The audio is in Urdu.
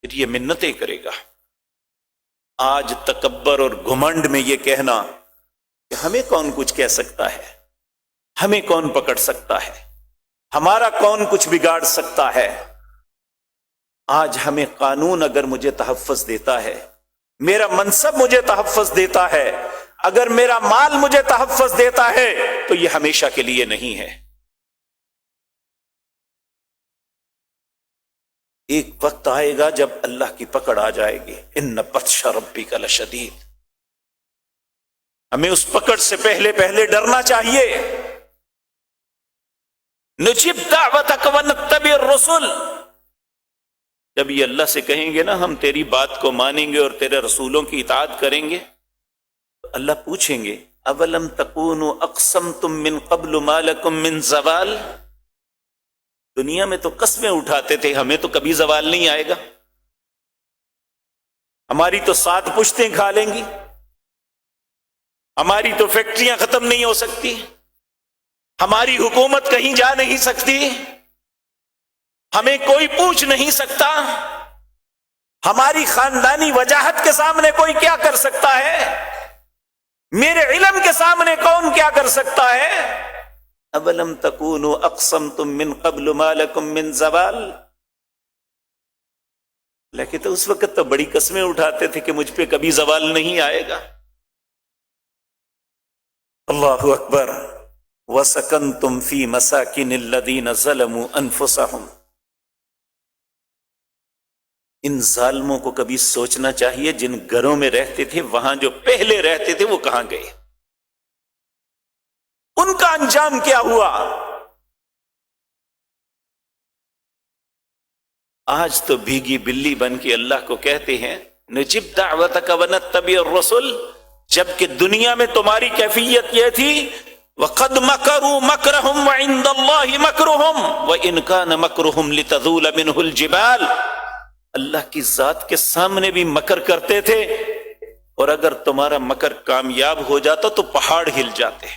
پھر یہ منتیں کرے گا۔ آج تکبر اور گھمنڈ میں یہ کہنا کہ ہمیں کون کچھ کہہ سکتا ہے، ہمیں کون پکڑ سکتا ہے، ہمارا کون کچھ بگاڑ سکتا ہے۔ آج ہمیں قانون اگر مجھے تحفظ دیتا ہے، میرا منصب مجھے تحفظ دیتا ہے، اگر میرا مال مجھے تحفظ دیتا ہے تو یہ ہمیشہ کے لیے نہیں ہے۔ ایک وقت آئے گا جب اللہ کی پکڑ آ جائے گی، ان بطش ربک لشدید۔ ہمیں اس پکڑ سے پہلے پہلے ڈرنا چاہیے۔ نجب دعوتک ونتبع الرسل، جب یہ اللہ سے کہیں گے نا ہم تیری بات کو مانیں گے اور تیرے رسولوں کی اطاعت کریں گے، تو اللہ پوچھیں گے اولم تکونوا اقسمتم من قبل ما لکم من زوال، دنیا میں تو قسمیں اٹھاتے تھے ہمیں تو کبھی زوال نہیں آئے گا، ہماری تو 7 پشتیں کھا لیں گی، ہماری تو فیکٹریاں ختم نہیں ہو سکتی، ہماری حکومت کہیں جا نہیں سکتی، ہمیں کوئی پوچھ نہیں سکتا، ہماری خاندانی وجاہت کے سامنے کوئی کیا کر سکتا ہے، میرے علم کے سامنے کون کیا کر سکتا ہے۔ اولم تکونوا اقسمتم من قبل ما لکم من زوال، لیکن تو اس وقت تو بڑی قسمیں اٹھاتے تھے کہ مجھ پہ کبھی زوال نہیں آئے گا۔ اللہ اکبر۔ وسکنتم فی مساکن الذین ظلموا انفسہم، ان ظالموں کو کبھی سوچنا چاہیے جن گھروں میں رہتے تھے وہاں جو پہلے رہتے تھے وہ کہاں گئے، ان کا انجام کیا ہوا۔ آج تو بھیگی بلی بن کے اللہ کو کہتے ہیں نجب دعوتک ونتبع الرسل، جبکہ دنیا میں تمہاری کیفیت یہ تھی وَقَدْ مَكَرُوا مَكْرَهُمْ وَعِنْدَ اللَّهِ مَكْرُهُمْ وَإِنْ كَانَ مَكْرُهُمْ لِتَزُولَ مِنْهُ الْجِبَالُ، اللہ کی ذات کے سامنے بھی مکر کرتے تھے، اور اگر تمہارا مکر کامیاب ہو جاتا تو پہاڑ ہل جاتے۔